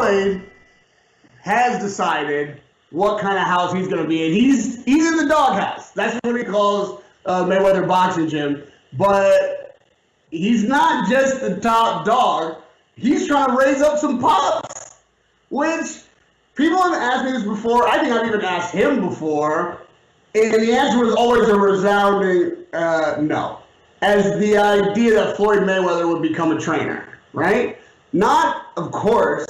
Floyd has decided what kind of house he's going to be in. He's in the doghouse. That's what he calls Mayweather Boxing Gym. But he's not just the top dog. He's trying to raise up some pups, which people have asked me this before. I think I've even asked him before. And the answer was always a resounding no. As the idea that Floyd Mayweather would become a trainer, right? Not, of course,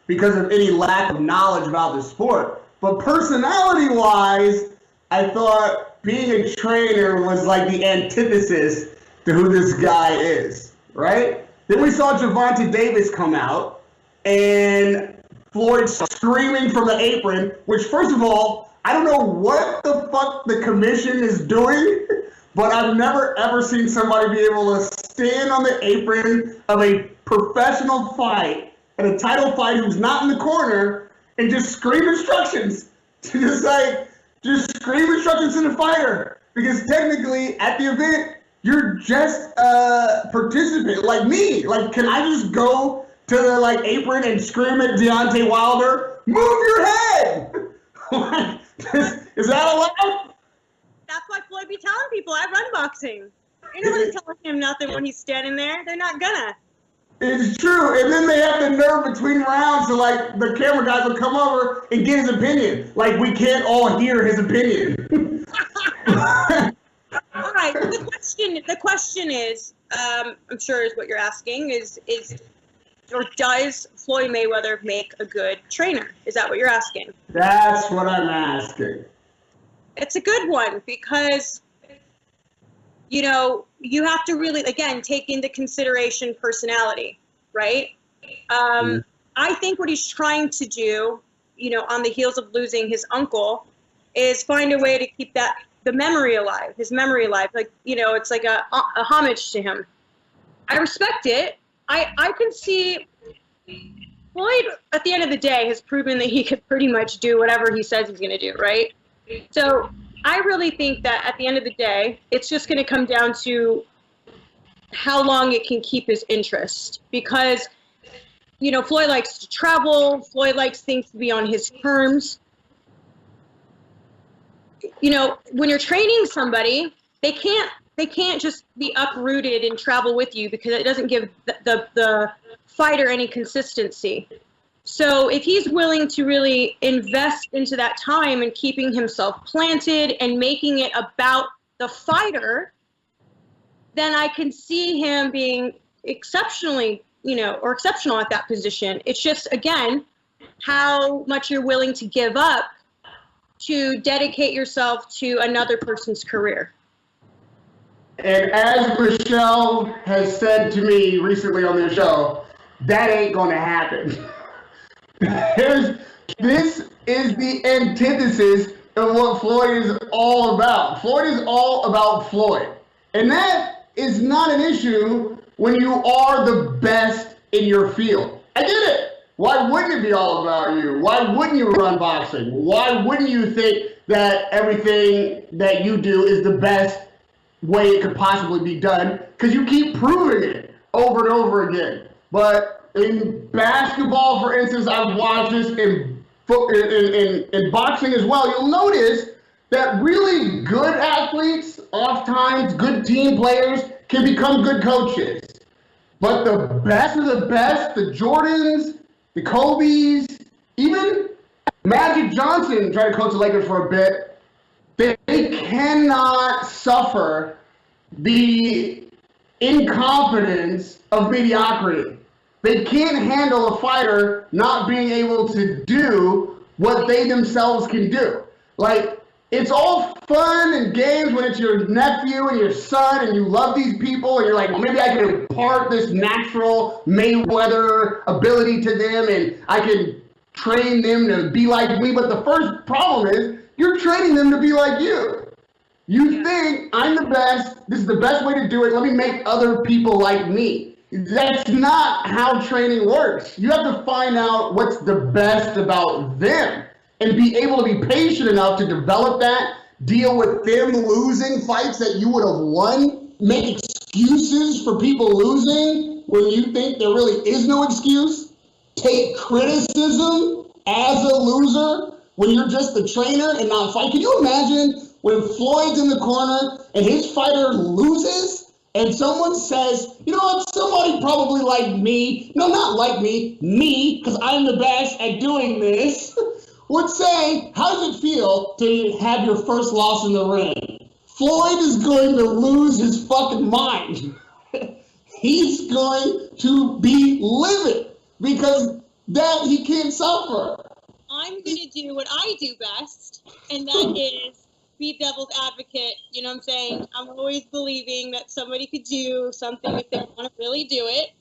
because of any lack of knowledge about the sport, but personality-wise, I thought being a trainer was like the antithesis to who this guy is, right? Then we saw Gervonta Davis come out, and Floyd screaming from the apron, which, first of all, I don't know what the fuck the commission is doing, but I've never ever seen somebody be able to stand on the apron of a professional fight, at a title fight, who's not in the corner, and just scream instructions. Just scream instructions to the fighter. Because technically, at the event, you're just a participant, like me. Like, can I just go to the apron and scream at Deontay Wilder, move your head? Is that allowed? That's why Floyd be telling people, I run boxing. You're not going to tell him nothing when he's standing there. They're not gonna. It's true. And then they have the nerve between rounds to, the camera guys will come over and get his opinion. We can't all hear his opinion. All right. The question is, I'm sure is what you're asking, is or does Floyd Mayweather make a good trainer? Is that what you're asking? That's what I'm asking. It's a good one because, you have to really, again, take into consideration personality, right? I think what he's trying to do, on the heels of losing his uncle, is find a way to keep the memory alive, his memory alive. It's like a homage to him. I respect it. I can see Floyd, at the end of the day, has proven that he could pretty much do whatever he says he's going to do, right? So I really think that at the end of the day, it's just going to come down to how long it can keep his interest. Because, Floyd likes to travel. Floyd likes things to be on his terms. When you're training somebody, they can't just be uprooted and travel with you because it doesn't give the fighter any consistency. So if he's willing to really invest into that time and keeping himself planted and making it about the fighter, then I can see him being exceptionally, or exceptional at that position. It's just, again, how much you're willing to give up to dedicate yourself to another person's career. And as Michelle has said to me recently on their show, that ain't going to happen. This is the antithesis of what Floyd is all about. Floyd is all about Floyd. And that is not an issue when you are the best in your field. I get it. Why wouldn't it be all about you? Why wouldn't you run boxing? Why wouldn't you think that everything that you do is the best way it could possibly be done? Because you keep proving it over and over again. But in basketball, for instance, I've watched this in boxing as well. You'll notice that really good athletes, oftentimes good team players, can become good coaches. But the best of the best, the Jordans, the Kobes, even Magic Johnson tried to coach the Lakers for a bit. They cannot suffer the incompetence of mediocrity. They can't handle a fighter not being able to do what they themselves can do. It's all fun and games when it's your nephew and your son and you love these people and you're like, well, maybe I can impart this natural Mayweather ability to them and I can train them to be like me. But the first problem is you're training them to be like you. You think I'm the best, this is the best way to do it, let me make other people like me. That's not how training works. You have to find out what's the best about them and be able to be patient enough to develop that, deal with them losing fights that you would have won, make excuses for people losing when you think there really is no excuse. take criticism as a loser when you're just the trainer and not fight? Can you imagine when Floyd's in the corner and his fighter loses and someone says, you know what, somebody probably like me, no, not like me, because I'm the best at doing this, would say, how does it feel to have your first loss in the ring? Floyd is going to lose his fucking mind. He's going to be livid because that he can't suffer. I'm going to do what I do best, and that is be devil's advocate. You know what I'm saying? I'm always believing that somebody could do something if they want to really do it.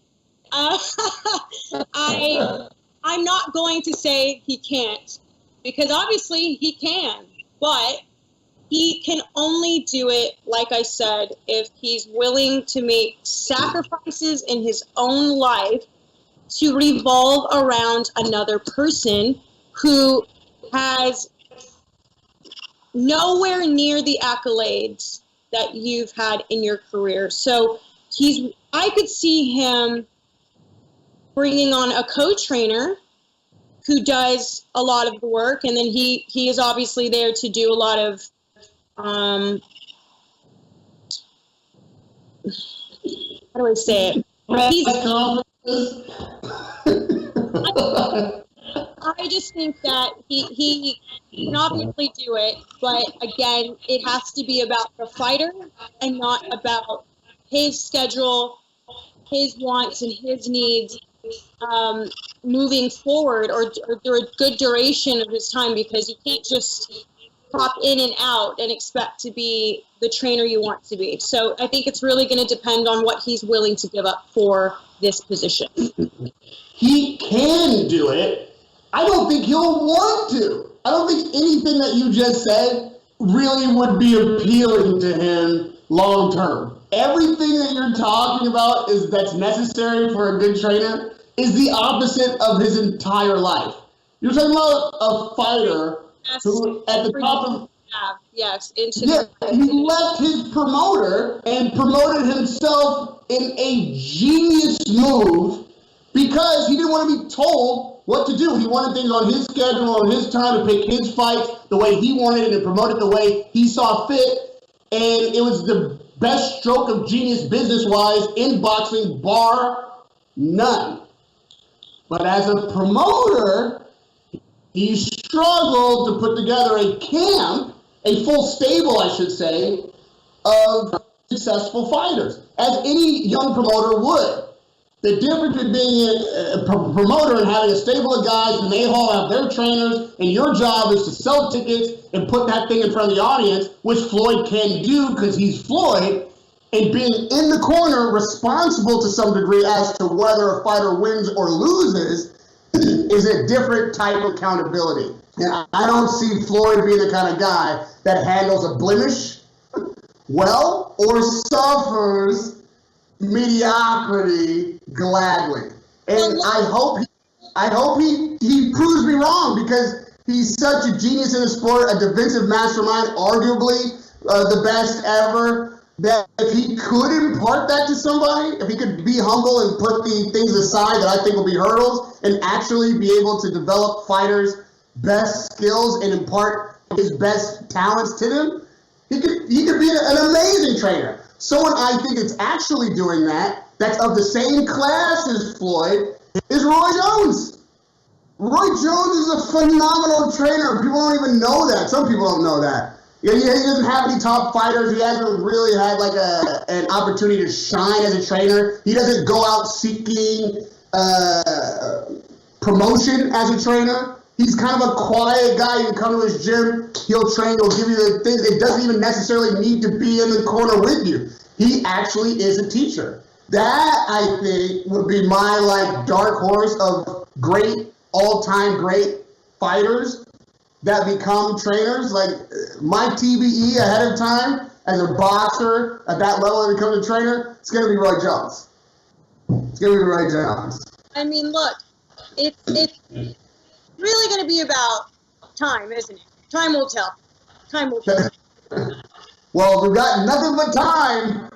I'm not going to say he can't, because obviously he can, but he can only do it, like I said, if he's willing to make sacrifices in his own life to revolve around another person who has nowhere near the accolades that you've had in your career. So I could see him bringing on a co-trainer who does a lot of the work, and then he is obviously there to do a lot of how do I say it? I just think that he can obviously do it, but again, it has to be about the fighter and not about his schedule, his wants, and his needs moving forward or through a good duration of his time, because you can't just pop in and out and expect to be the trainer you want to be. So I think it's really going to depend on what he's willing to give up for this position. He can do it. I don't think he'll want to. I don't think anything that you just said really would be appealing to him long term. Everything that you're talking about that's necessary for a good trainer is the opposite of his entire life. You're talking about a fighter who, at the top of... he left his promoter and promoted himself in a genius move because he didn't want to be told what to do. He wanted things on his schedule, on his time, to pick his fights the way he wanted it and promote it the way he saw fit. And it was the best stroke of genius business-wise in boxing, bar none. But as a promoter, he struggled to put together a camp, a full stable, I should say, of successful fighters, as any young promoter would. The difference between being a promoter and having a stable of guys, and they all have their trainers, and your job is to sell tickets and put that thing in front of the audience, which Floyd can do because he's Floyd, and being in the corner responsible to some degree as to whether a fighter wins or loses is a different type of accountability. And I don't see Floyd being the kind of guy that handles a blemish well or suffers mediocrity gladly. And I hope he proves me wrong, because he's such a genius in the sport, a defensive mastermind, arguably the best ever, that if he could impart that to somebody, if he could be humble and put the things aside that I think will be hurdles and actually be able to develop fighters' best skills and impart his best talents to them, he could be an amazing trainer. Someone I think that's actually doing that's of the same class as Floyd, is Roy Jones. Roy Jones is a phenomenal trainer. People don't even know that. Some people don't know that. He doesn't have any top fighters. He hasn't really had like an opportunity to shine as a trainer. He doesn't go out seeking promotion as a trainer. He's kind of a quiet guy. You come to his gym, he'll train, he'll give you the things. It doesn't even necessarily need to be in the corner with you. He actually is a teacher. That, I think, would be my dark horse of great, all-time great fighters that become trainers. Like my TBE ahead of time as a boxer at that level that becomes a trainer, it's going to be Roy Jones. It's going to be Roy Jones. I mean, look, it's really going to be about time, isn't it? Time will tell. Time will tell. Well, we've got nothing but time.